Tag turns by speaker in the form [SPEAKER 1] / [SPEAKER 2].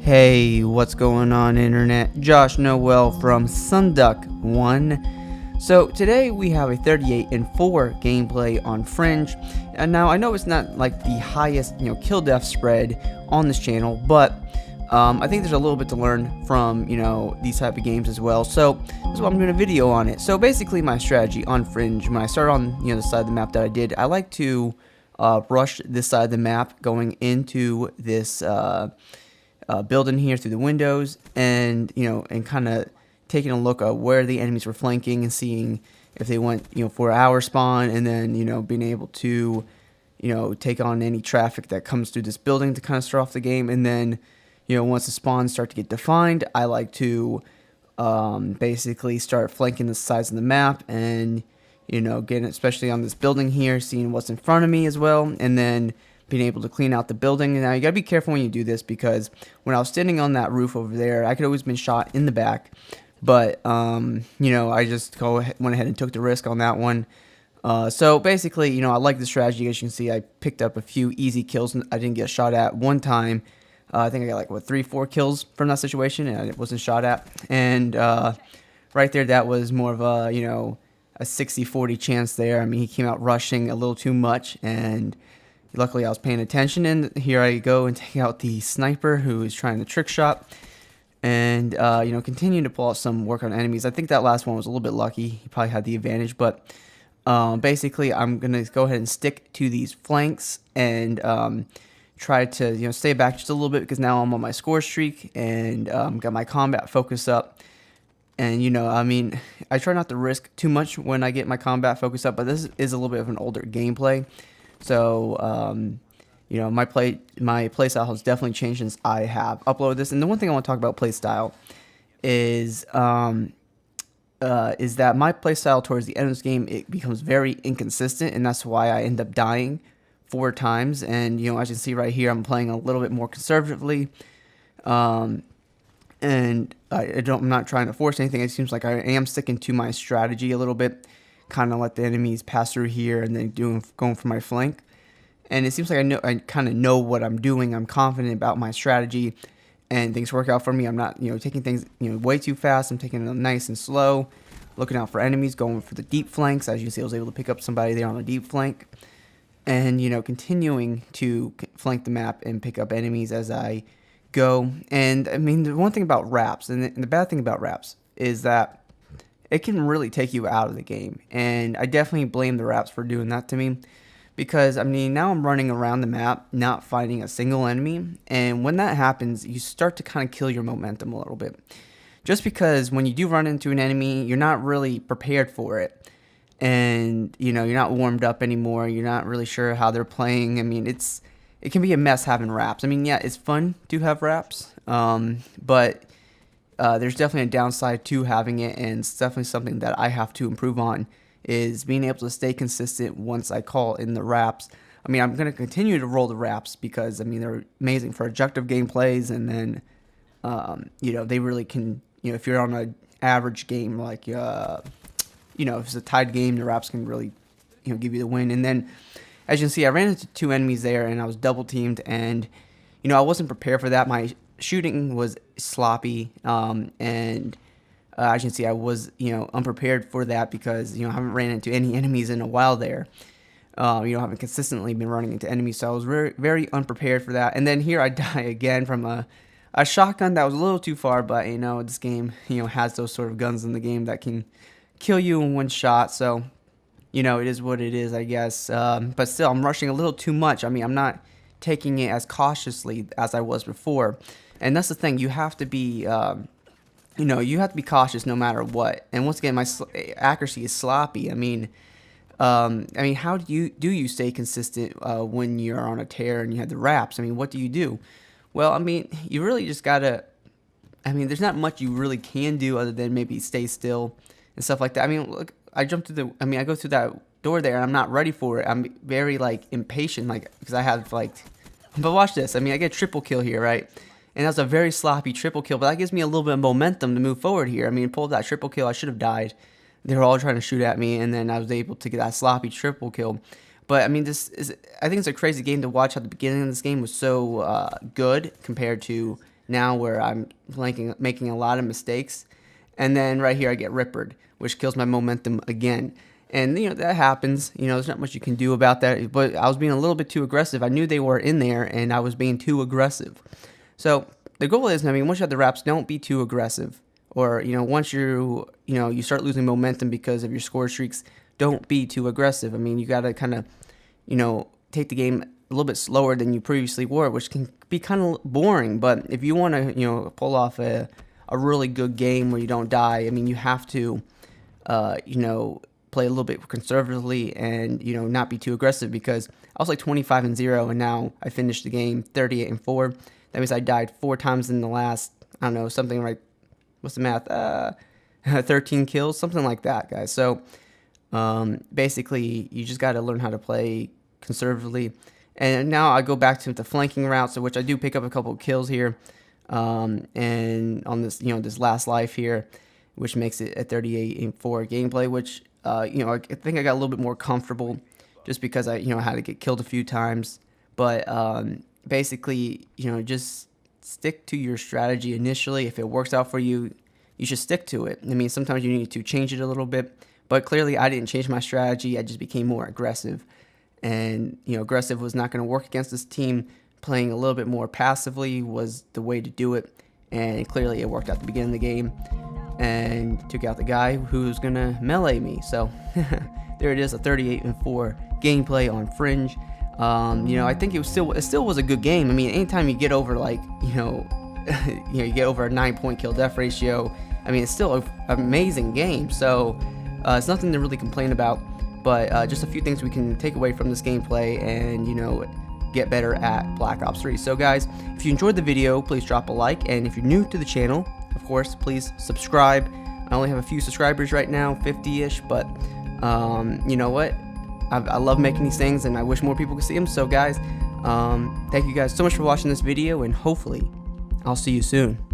[SPEAKER 1] Hey, what's going on, internet? Josh Noel from SonduckOne. So today we have a 38-4 gameplay on Fringe. And now I know it's not like the highest, kill death spread on this channel, but I think there's a little bit to learn from, these type of games as well. So this is why I'm doing a video on it. So basically, my strategy on Fringe, when I start on the side of the map that I did, I like to rush this side of the map going into this building here through the windows, and and kind of taking a look at where the enemies were flanking and seeing if they went for our spawn, and then being able to take on any traffic that comes through this building to kind of start off the game. And then once the spawns start to get defined, I like to basically start flanking the sides of the map, and getting, especially on this building here, seeing what's in front of me as well, and then being able to clean out the building. Now you gotta be careful when you do this, because when I was standing on that roof over there, I could always been shot in the back, but I just went ahead and took the risk on that one. So basically, I like the strategy. As you can see, I picked up a few easy kills, and I didn't get shot at one time. I think I got like 3-4 kills from that situation, and I wasn't shot at. And right there, that was more of a a 60-40 chance there. I mean, he came out rushing a little too much, and luckily I was paying attention, and here I go and take out the sniper who is trying the trick shot, and continuing to pull out some work on enemies. I think that last one was a little bit lucky. He probably had the advantage, but basically I'm gonna go ahead and stick to these flanks and try to stay back just a little bit, because now I'm on my score streak, and got my combat focus up. And I mean, I try not to risk too much when I get my combat focus up, but this is a little bit of an older gameplay. So, my play style has definitely changed since I have uploaded this. And the one thing I want to talk about play style is that my play style towards the end of this game, it becomes very inconsistent, and that's why I end up dying 4 times. And as you can see right here, I'm playing a little bit more conservatively, and I'm not trying to force anything. It seems like I am sticking to my strategy a little bit. Kind of let the enemies pass through here, and then going for my flank. And it seems like I kind of know what I'm doing. I'm confident about my strategy, and things work out for me. I'm not taking things way too fast. I'm taking it nice and slow, looking out for enemies, going for the deep flanks. As you can see, I was able to pick up somebody there on the deep flank, and continuing to flank the map and pick up enemies as I go. And I mean, the one thing about R.A.P.S, and the bad thing about R.A.P.S is that it can really take you out of the game, and I definitely blame the R.A.P.S for doing that to me, because I mean, now I'm running around the map not finding a single enemy, and when that happens, you start to kind of kill your momentum a little bit, just because when you do run into an enemy, you're not really prepared for it, and you're not warmed up anymore. You're not really sure how they're playing. I mean, it can be a mess having R.A.P.S. I mean, yeah, it's fun to have R.A.P.S, but there's definitely a downside to having it, and it's definitely something that I have to improve on, is being able to stay consistent once I call in the R.A.P.S. I mean, I'm going to continue to roll the R.A.P.S because, I mean, they're amazing for objective gameplays, and then, they really can, if you're on an average game, like, if it's a tied game, the R.A.P.S can really, give you the win. And then, as you can see, I ran into 2 enemies there, and I was double teamed, and, I wasn't prepared for that. My shooting was sloppy, and as you can see, I was unprepared for that, because I haven't ran into any enemies in a while there. I haven't consistently been running into enemies, so I was very, very unprepared for that. And then here I die again from a shotgun that was a little too far, but this game has those sort of guns in the game that can kill you in one shot. So it is what it is, I guess. But still, I'm rushing a little too much. I mean, I'm not taking it as cautiously as I was before. And that's the thing. You have to be, you have to be cautious no matter what. And once again, my accuracy is sloppy. I mean, how do you stay consistent when you're on a tear and you have the R.A.P.S? I mean, what do you do? Well, I mean, you really just gotta. I mean, there's not much you really can do other than maybe stay still and stuff like that. I mean, look, I go through that door there, and I'm not ready for it. I'm very impatient, because I have But watch this. I mean, I get a triple kill here, right? And that's a very sloppy triple kill, but that gives me a little bit of momentum to move forward here. I mean, pulled that triple kill, I should have died. They were all trying to shoot at me, and then I was able to get that sloppy triple kill. But I mean, I think it's a crazy game to watch. How the beginning of this game was so good compared to now where I'm making a lot of mistakes. And then right here I get rippered, which kills my momentum again. And that happens. There's not much you can do about that. But I was being a little bit too aggressive. I knew they were in there, and I was being too aggressive. So the goal is, once you have the reps, don't be too aggressive. Or once you start losing momentum because of your score streaks, don't be too aggressive. You got to kind of take the game a little bit slower than you previously were, which can be kind of boring. But if you want to pull off a really good game where you don't die, you have to play a little bit conservatively and not be too aggressive, because I was like 25-0 and now I finished the game 38-4. That means I died 4 times in the last, I don't know, something like, what's the math? 13 kills, something like that, guys. So basically you just got to learn how to play conservatively. And now I go back to the flanking route, so which I do pick up a couple of kills here, and on this this last life here, which makes it a 38-4 gameplay, which I think I got a little bit more comfortable just because I had to get killed a few times. But basically just stick to your strategy initially. If it works out for you, you should stick to it. Sometimes you need to change it a little bit, but clearly I didn't change my strategy. I just became more aggressive. And aggressive was not going to work against this team. Playing a little bit more passively was the way to do it, and clearly it worked out at the beginning of the game and took out the guy who was going to melee me. So there it is, a 38-4 gameplay on Fringe. I think it still was a good game. Anytime you get over you get over a 9-point kill death ratio, it's still an amazing game. So it's nothing to really complain about. But just a few things we can take away from this gameplay and, get better at Black Ops 3. So guys, if you enjoyed the video, please drop a like. And if you're new to the channel, of course, please subscribe. I only have a few subscribers right now, 50-ish. But you know what? I love making these things, and I wish more people could see them. So guys, thank you guys so much for watching this video, and hopefully I'll see you soon.